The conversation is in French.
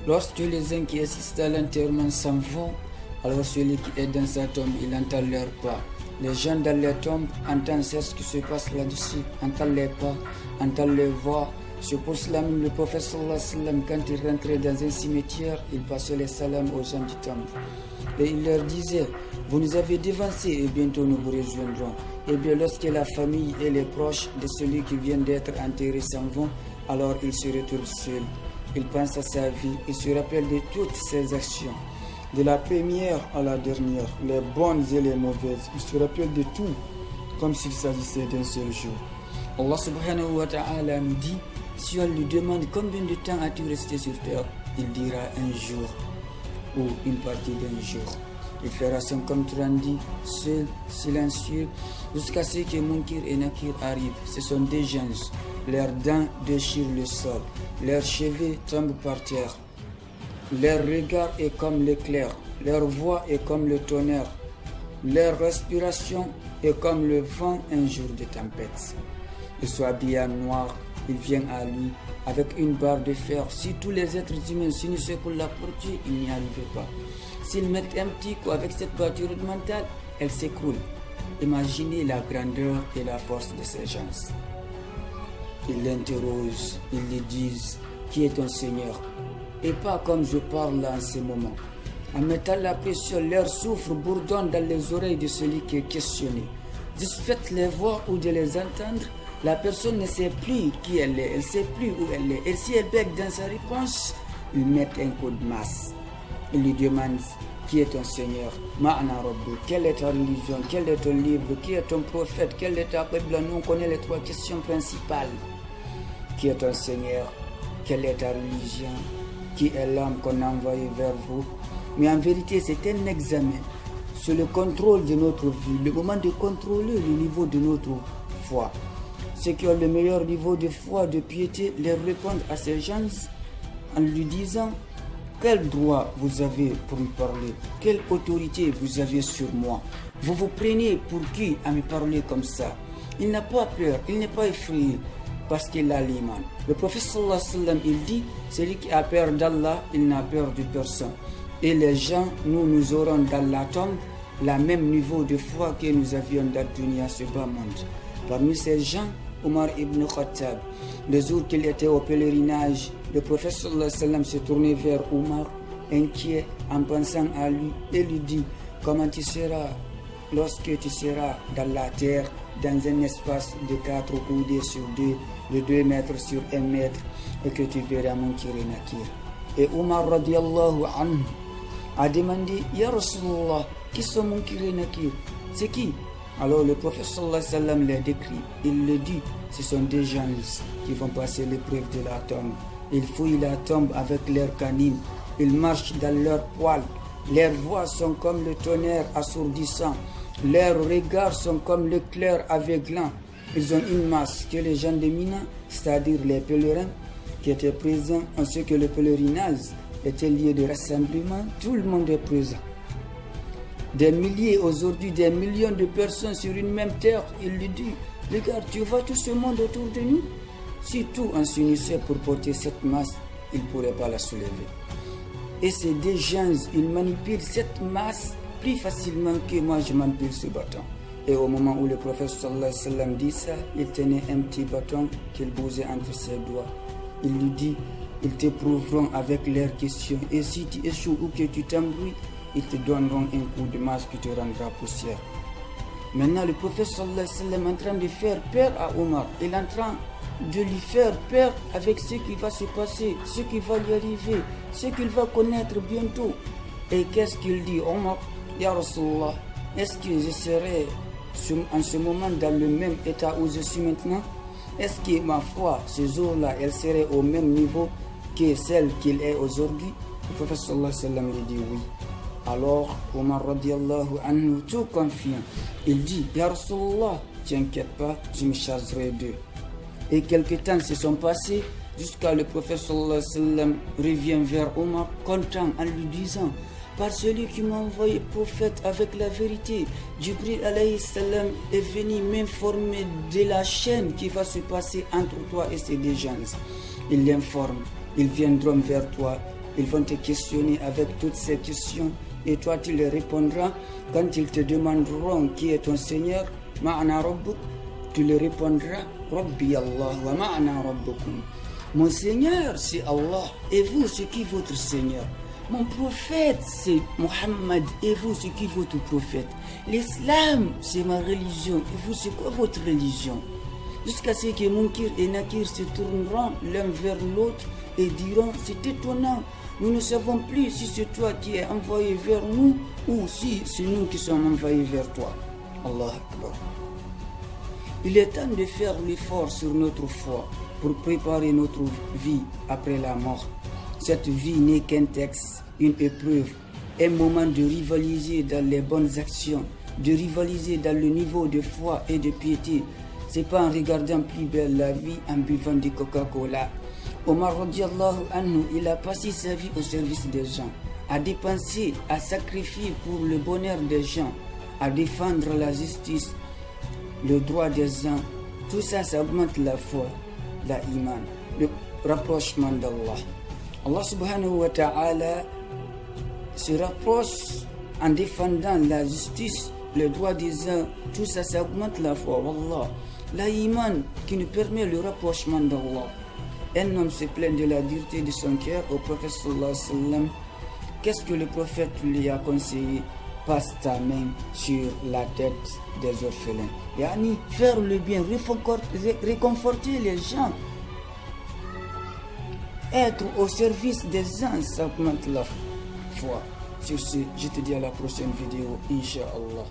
Lorsque les uns qui assistent à l'enterrement s'en vont, alors celui qui est dans sa tombe, il entend leurs pas. Les gens dans les tombes entendent ce qui se passe là-dessus, entendent les pas, entendent les voix. C'est pour cela même le prophète sallallahu alayhi wa sallam, quand il rentrait dans un cimetière, il passait les salams aux gens du tombe. Et il leur disait, vous nous avez dévancés et bientôt nous vous rejoindrons. Et bien lorsque la famille et les proches de celui qui vient d'être enterré s'en vont, alors il se retrouve seul. Il pense à sa vie, il se rappelle de toutes ses actions, de la première à la dernière, les bonnes et les mauvaises. Il se rappelle de tout, comme s'il s'agissait d'un seul jour. Allah subhanahu wa ta'ala nous dit, si on lui demande combien de temps as-tu resté sur terre, il dira un jour ou une partie d'un jour. Il fera son compte rendu, seul, silencieux, jusqu'à ce que Munkir et Nakir arrivent. Ce sont des gens, leurs dents déchirent le sol, leurs cheveux tombent par terre. Leur regard est comme l'éclair, leur voix est comme le tonnerre, leur respiration est comme le vent un jour de tempête. Il soit habillé en noir, il vient à lui avec une barre de fer. Si tous les êtres humains s'unissaient pour la porter, il n'y arrivait pas. S'ils mettent un petit coup avec cette voiture mentale, elle s'écroule. Imaginez la grandeur et la force de ces gens. Ils l'interrogent, ils lui disent, qui est ton Seigneur? Et pas comme je parle là en ce moment. En mettant la pression, leur souffle bourdonne dans les oreilles de celui qui est questionné. Faites les voir ou de les entendre, la personne ne sait plus qui elle est, elle ne sait plus où elle est. Et si elle bègue dans sa réponse, ils mettent un coup de masse. Ils lui demandent, qui est ton Seigneur? Ma'ana Rabbi, quelle est ta religion? Quel est ton livre? Qui est ton prophète? Quelle est ta Qibla? Nous on connaît les trois questions principales. Qui est ton Seigneur? Quelle est ta religion? Qui est l'homme qu'on a envoyé vers vous? Mais en vérité, c'est un examen sur le contrôle de notre vie, le moment de contrôler le niveau de notre foi. Ceux qui ont le meilleur niveau de foi, de piété, leur répondent à ces gens en lui disant, quel droit vous avez pour me parler? Quelle autorité vous avez sur moi? Vous vous prenez pour qui à me parler comme ça? Il n'a pas peur, il n'est pas effrayé parce qu'il a l'iman. Le prophète sallallahu alayhi wa sallam, il dit, celui qui a peur d'Allah, il n'a peur de personne. Et les gens, nous aurons dans la tombe le même niveau de foi que nous avions dans le dunya, ce bas monde. Parmi ces gens, Omar ibn Khattab, le jour qu'il était au pèlerinage, le prophète sallallahu alayhi wa sallam se tournait vers Omar, inquiet en pensant à lui, et lui dit, comment tu seras lorsque tu seras dans la terre, dans un espace de 4 coudées sur 2, de 2 mètres sur 1 mètre, et que tu verras Munkir et Nakir. Et Omar radiallahu anhu a demandé, Ya Rasulullah, qui sont Munkir et Nakir? C'est qui? Alors le prophète sallallahu alayhi wa sallam les décrit. Il le dit, ce sont des gens qui vont passer l'épreuve de la tombe. Ils fouillent la tombe avec leurs canines. Ils marchent dans leurs poils. Leurs voix sont comme le tonnerre assourdissant. Leurs regards sont comme l'éclair aveuglant. Ils ont une masse que les gens de Mina, c'est-à-dire les pèlerins qui étaient présents, en ce que le pèlerinage était lieu de rassemblement. Tout le monde est présent. Des milliers, aujourd'hui des millions de personnes sur une même terre, il lui dit, regarde, tu vois tout ce monde autour de nous? Si tout en s'unissait pour porter cette masse, il ne pourrait pas la soulever. Et c'est des gens, ils manipulent cette masse plus facilement que moi je manipule ce bâton. Et au moment où le prophète sallallahu alayhi wa sallam dit ça, il tenait un petit bâton qu'il bougeait entre ses doigts. Il lui dit, ils t'éprouveront avec leurs questions. Et si tu échoues ou que tu t'embrouilles, ils te donneront un coup de masse qui te rendra poussière. Maintenant, le prophète sallallahu alayhi wa sallam est en train de faire peur à Omar. Il est en train de lui faire peur avec ce qui va se passer, ce qui va lui arriver, ce qu'il va connaître bientôt. Et qu'est-ce qu'il dit? Omar, Ya Rasulullah, est-ce que je serai en ce moment dans le même état où je suis maintenant? Est-ce que ma foi, ce jour-là, elle serait au même niveau que celle qu'il est aujourd'hui? Le prophète sallallahu alayhi wa sallam lui dit oui. Alors Omar radiallahu anhu, tout confiant, il dit, Ya Rasulullah, t'inquiète pas, je me chargerai d'eux. Et quelques temps se sont passés jusqu'à le prophète sallallahu alayhi wa sallam revient vers Omar content en lui disant, par celui qui m'a envoyé prophète avec la vérité, Jibril alayhi salam est venu m'informer de la chaîne qui va se passer entre toi et ces deux gens. Il l'informe, ils viendront vers toi Ils vont te questionner avec toutes ces questions et toi tu les répondras. Quand ils te demanderont qui est ton Seigneur, ma'ana rabbuk, tu leur répondras Rabbi Allah wa ma'ana rabbukum. Mon Seigneur c'est Allah et vous c'est qui votre Seigneur? Mon prophète c'est Mohammed et vous c'est qui votre prophète? L'islam c'est ma religion et vous c'est quoi votre religion? Jusqu'à ce que Munkir et Nakir se tourneront l'un vers l'autre et diront c'est étonnant, nous ne savons plus si c'est toi qui es envoyé vers nous ou si c'est nous qui sommes envoyés vers toi. Allah Akbar. Il est temps de faire l'effort sur notre foi pour préparer notre vie après la mort. Cette vie n'est qu'un texte, une épreuve, un moment de rivaliser dans les bonnes actions, de rivaliser dans le niveau de foi et de piété. C'est pas en regardant plus belle la vie en buvant du Coca-Cola. Omar radiallahu anhu, il a passé sa vie au service des gens, à dépenser, à sacrifier pour le bonheur des gens, à défendre la justice, le droit des gens. Tout ça, ça augmente la foi, la iman, le rapprochement d'Allah. Allah subhanahu wa ta'ala se rapproche en défendant la justice, le droit des uns. Tout ça, ça augmente la foi. Wallah, la iman qui nous permet le rapprochement d'Allah. Un homme se plaint de la dureté de son cœur au prophète sallallahu alayhi wa sallam. Qu'est-ce que le prophète lui a conseillé? Passe ta main sur la tête des orphelins. Yani, faire le bien, réconforter les gens. Être au service des gens, ça augmente la foi. Sur ce, je te dis à la prochaine vidéo, Inch'Allah.